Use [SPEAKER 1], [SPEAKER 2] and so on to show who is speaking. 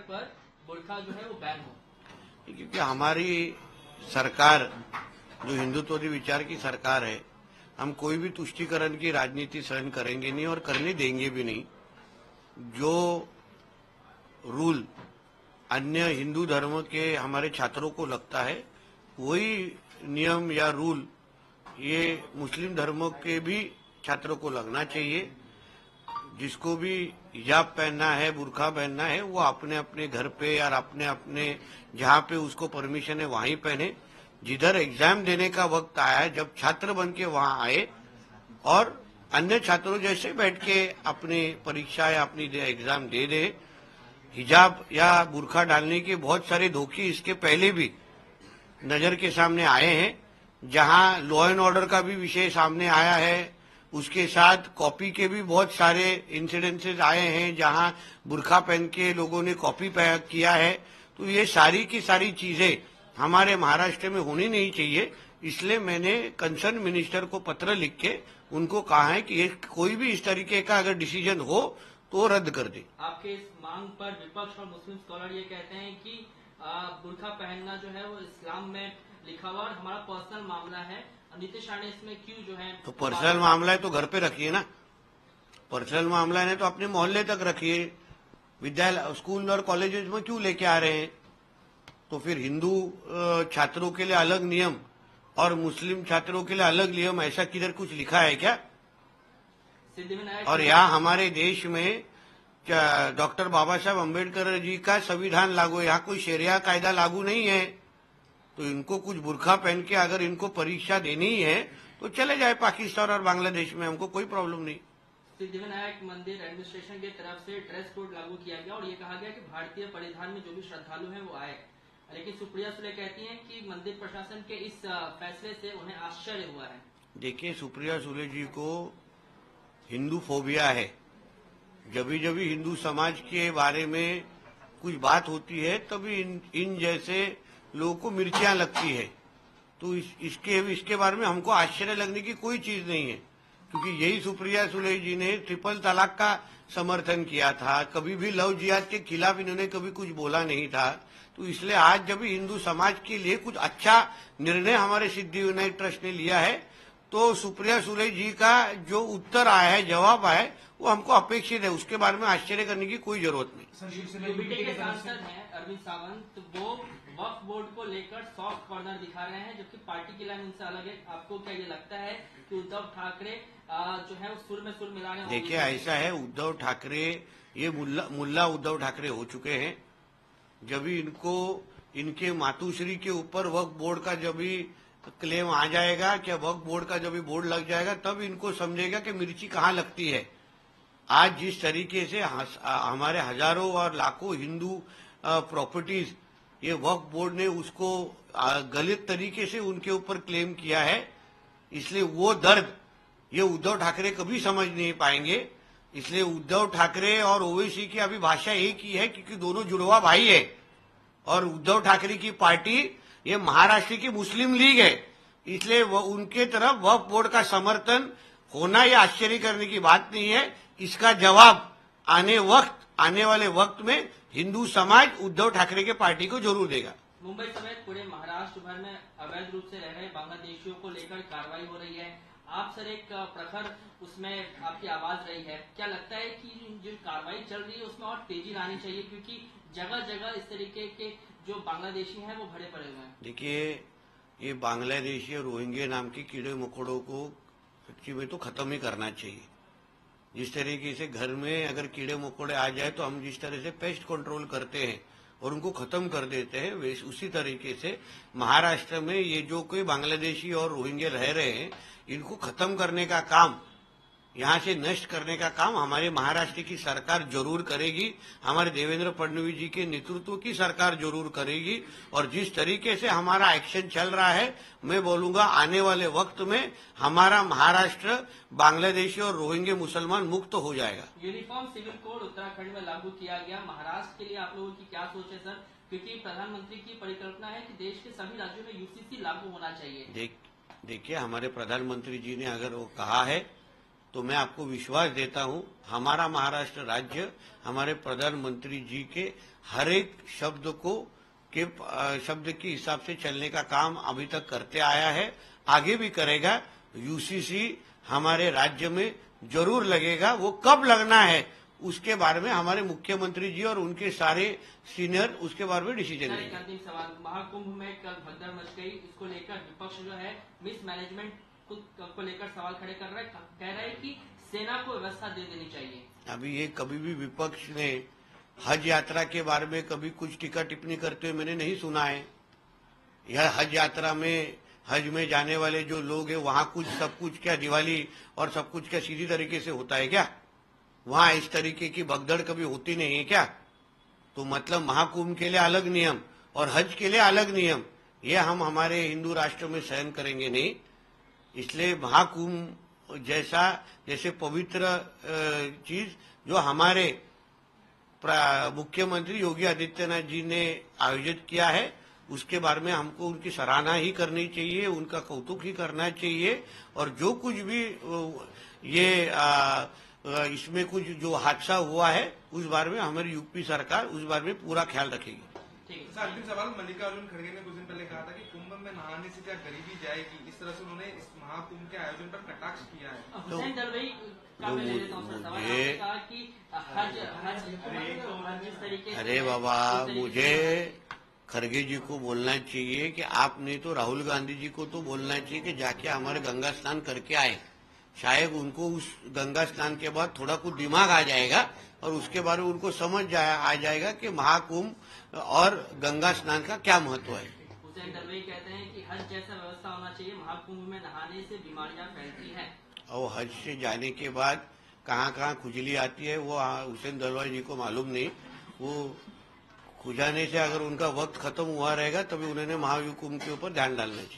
[SPEAKER 1] पर बुर्का जो है वो बैन हो?
[SPEAKER 2] क्योंकि हमारी सरकार जो हिंदुत्ववादी विचार की सरकार है, हम कोई भी तुष्टीकरण की राजनीति सहन करेंगे नहीं और करने देंगे भी नहीं। जो रूल अन्य हिंदू धर्म के हमारे छात्रों को लगता है वही नियम या रूल ये मुस्लिम धर्म के भी छात्रों को लगना चाहिए। जिसको भी हिजाब पहनना है, बुर्का पहनना है, वो अपने अपने घर पे या अपने अपने जहाँ पे उसको परमिशन है वहीं पहने। जिधर एग्जाम देने का वक्त आया है, जब छात्र बन के वहां आए और अन्य छात्रों जैसे बैठ के अपनी परीक्षा या अपनी एग्जाम दे दे। हिजाब या बुर्का डालने के बहुत सारे धोखे इसके पहले भी नजर के सामने आए हैं, जहां लॉ एंड ऑर्डर का भी विषय सामने आया है। उसके साथ कॉपी के भी बहुत सारे इंसिडेंसेस आए हैं जहां बुर्का पहन के लोगों ने कॉपी किया है। तो ये सारी की सारी चीजें हमारे महाराष्ट्र में होनी नहीं चाहिए। इसलिए मैंने कंसर्न मिनिस्टर को पत्र लिख के उनको कहा है कि कोई भी इस तरीके का अगर डिसीजन हो तो रद्द कर दे।
[SPEAKER 1] आपके इस मांग पर विपक्ष और मुस्लिम स्कॉलर ये कहते हैं कि बुर्का पहनना जो है वो इस्लाम में लिखा हुआ और हमारा पर्सनल मामला है। नीतीश राणे इसमें क्यों जो है?
[SPEAKER 2] तो पर्सनल मामला है तो घर पे रखिए ना। पर्सनल मामला है तो अपने मोहल्ले तक रखिए। विद्यालय, स्कूल और कॉलेजेस में क्यों लेके आ रहे हैं? तो फिर हिंदू छात्रों के लिए अलग नियम और मुस्लिम छात्रों के लिए अलग नियम, ऐसा किधर कुछ लिखा है क्या? और यहाँ हमारे देश में डॉक्टर बाबा साहब अम्बेडकर जी का संविधान लागू है, यहाँ कोई शरिया कायदा लागू नहीं है। तो इनको कुछ बुर्का पहन के अगर इनको परीक्षा देनी है तो चले जाए पाकिस्तान और बांग्लादेश में, हमको कोई प्रॉब्लम नहीं।
[SPEAKER 1] सिद्धिविनायक मंदिर एडमिनिस्ट्रेशन की तरफ से ड्रेस कोड लागू किया गया और ये कहा गया कि भारतीय परिधान में जो भी श्रद्धालु हैं वो आए, लेकिन सुप्रिया सुले कहती हैं कि मंदिर प्रशासन के इस फैसले से उन्हें आश्चर्य हुआ है।
[SPEAKER 2] देखिए, सुप्रिया सुले जी को हिंदू फोबिया है। जब भी हिंदू समाज के बारे में कुछ बात होती है तभी इन जैसे लोगों को मिर्चियां लगती है। तो इसके बारे में हमको आश्चर्य लगने की कोई चीज नहीं है, क्योंकि यही सुप्रिया सुले जी ने ट्रिपल तलाक का समर्थन किया था। कभी भी लव जिहाद के खिलाफ इन्होंने कभी कुछ बोला नहीं था। तो इसलिए आज जब हिंदू समाज के लिए कुछ अच्छा निर्णय हमारे सिद्धिविनायक ट्रस्ट ने लिया है तो सुप्रिया सुले जी का जो उत्तर आया है, जवाब आया है, वो हमको अपेक्षित है। उसके बारे में आश्चर्य करने की कोई जरूरत नहीं।
[SPEAKER 1] यूपीए के सांसद हैं अरविंद सावंत, वो वक्फ बोर्ड को लेकर सॉफ्ट कॉर्नर दिखा रहे हैं, जबकि पार्टी की लाइन उनसे अलग है। आपको क्या ये लगता है कि उद्धव ठाकरे जो है वो सुर में सुर मिलाने?
[SPEAKER 2] देखिए, ऐसा है, उद्धव ठाकरे ये मुल्ला उद्धव ठाकरे हो चुके हैं। जब भी इनको इनके मातुश्री के ऊपर वक्फ बोर्ड का जब भी क्लेम आ जाएगा, क्या वक्फ बोर्ड का जब भी बोर्ड लग जाएगा, तब इनको समझेगा कि मिर्ची कहाँ लगती है। आज जिस तरीके से हमारे हजारों और लाखों हिंदू प्रॉपर्टीज ये वक्फ बोर्ड ने उसको गलत तरीके से उनके ऊपर क्लेम किया है, इसलिए वो दर्द ये उद्धव ठाकरे कभी समझ नहीं पाएंगे। इसलिए उद्धव ठाकरे और ओवैसी की अभी भाषा एक ही है, क्योंकि दोनों जुड़वा भाई है। और उद्धव ठाकरे की पार्टी ये महाराष्ट्र की मुस्लिम लीग है, इसलिए उनके तरफ वक्फ बोर्ड का समर्थन होना ये आश्चर्य करने की बात नहीं है। इसका जवाब आने वाले वक्त में हिंदू समाज उद्धव ठाकरे के पार्टी को जरूर देगा।
[SPEAKER 1] मुंबई समेत पूरे महाराष्ट्र भर में अवैध रूप से रह रहे बांग्लादेशियों को लेकर कार्रवाई हो रही है। आप सर एक प्रखर उसमें आपकी आवाज रही है, क्या लगता है कि जो कार्रवाई चल रही है उसमें और तेजी लानी चाहिए, क्योंकि जगह जगह इस तरीके के जो बांग्लादेशी हैं वो भरे पड़े हुए हैं?
[SPEAKER 2] देखिए, ये बांग्लादेशी और रोहिंग्या नाम के कीड़े मकोड़ों को सच्ची में तो खत्म ही करना चाहिए। जिस तरीके से घर में अगर कीड़े मकोड़े आ जाए तो हम जिस तरह से पेस्ट कंट्रोल करते हैं और उनको खत्म कर देते हैं, वैसे उसी तरीके से महाराष्ट्र में ये जो कोई बांग्लादेशी और रोहिंग्या रह रहे हैं इनको खत्म करने का काम, यहाँ से नष्ट करने का काम हमारे महाराष्ट्र की सरकार जरूर करेगी। हमारे देवेंद्र फडणवीस जी के नेतृत्व की सरकार जरूर करेगी। और जिस तरीके से हमारा एक्शन चल रहा है, मैं बोलूंगा आने वाले वक्त में हमारा महाराष्ट्र बांग्लादेशी और रोहिंग्या मुसलमान मुक्त हो जाएगा।
[SPEAKER 1] यूनिफॉर्म सिविल कोड उत्तराखंड में लागू किया गया, महाराष्ट्र के लिए आप लोगों की क्या सोच है सर? क्योंकि प्रधानमंत्री की परिकल्पना है कि देश के सभी राज्यों में यूसीसी लागू होना चाहिए।
[SPEAKER 2] देखिए, हमारे प्रधानमंत्री जी ने अगर वो कहा है तो मैं आपको विश्वास देता हूं, हमारा महाराष्ट्र राज्य हमारे प्रधानमंत्री जी के हर एक शब्द के हिसाब से चलने का काम अभी तक करते आया है, आगे भी करेगा। यूसीसी हमारे राज्य में जरूर लगेगा, वो कब लगना है उसके बारे में हमारे मुख्यमंत्री जी और उनके सारे सीनियर उसके बारे में डिसीजन लेंगे।
[SPEAKER 1] अंतिम सवाल, महाकुंभ में कल भगदड़ मच गई, इसको लेकर विपक्ष जो है मिस मैनेजमेंट को लेकर सवाल खड़े कर रहा है, कह रहा है कि सेना को व्यवस्था दे देनी चाहिए।
[SPEAKER 2] अभी ये कभी भी विपक्ष ने हज यात्रा के बारे में कभी कुछ टीका टिप्पणी करते हुए मैंने नहीं सुना है। यह हज यात्रा में, हज में जाने वाले जो लोग हैं वहां कुछ सब कुछ क्या दिवाली और सब कुछ क्या सीधी तरीके से होता है क्या? वहां इस तरीके की भगदड़ कभी होती नहीं है क्या? तो मतलब महाकुंभ के लिए अलग नियम और हज के लिए अलग नियम, ये हम हमारे हिंदू राष्ट्र में सहन करेंगे नहीं। इसलिए महाकुंभ जैसे पवित्र चीज जो हमारे मुख्यमंत्री योगी आदित्यनाथ जी ने आयोजित किया है, उसके बारे में हमको उनकी सराहना ही करनी चाहिए, उनका कौतुक ही करना चाहिए। और जो कुछ भी ये इसमें कुछ जो हादसा हुआ है उस बारे में हमारी यूपी सरकार उस बारे में पूरा ख्याल रखेगी।
[SPEAKER 3] अंतिम सवाल, मल्लिकार्जुन खड़गे ने कुछ दिन पहले कहा था कि कुंभ में नहाने से क्या गरीबी जाएगी, इस तरह से उन्होंने इस महाकुंभ के आयोजन पर कटाक्ष किया है।
[SPEAKER 1] हुसैन दलवाई का मैं ले लेता हूं सर सवाल, आपने कहा कि हज जिस तरीके से,
[SPEAKER 2] अरे बाबा, मुझे खड़गे जी को बोलना चाहिए कि आप नहीं तो राहुल गांधी जी को तो बोलना चाहिए कि जाके हमारे गंगा स्नान करके आए। शायद उनको उस गंगा स्नान के बाद थोड़ा कुछ दिमाग आ जाएगा और उसके बारे में उनको आ जाएगा कि महाकुंभ और गंगा स्नान का क्या महत्व है।
[SPEAKER 1] हुसैन दलवाई कहते हैं कि हज जैसा व्यवस्था होना चाहिए, महाकुंभ में नहाने से बीमारियां फैलती हैं।
[SPEAKER 2] और हज से जाने के बाद कहाँ कहाँ खुजली आती है वो हुसैन दलवाई जी को मालूम नहीं। वो खुजाने से अगर उनका वक्त खत्म हुआ रहेगा तभी उन्होंने महाकुंभ के ऊपर ध्यान डालना चाहिए।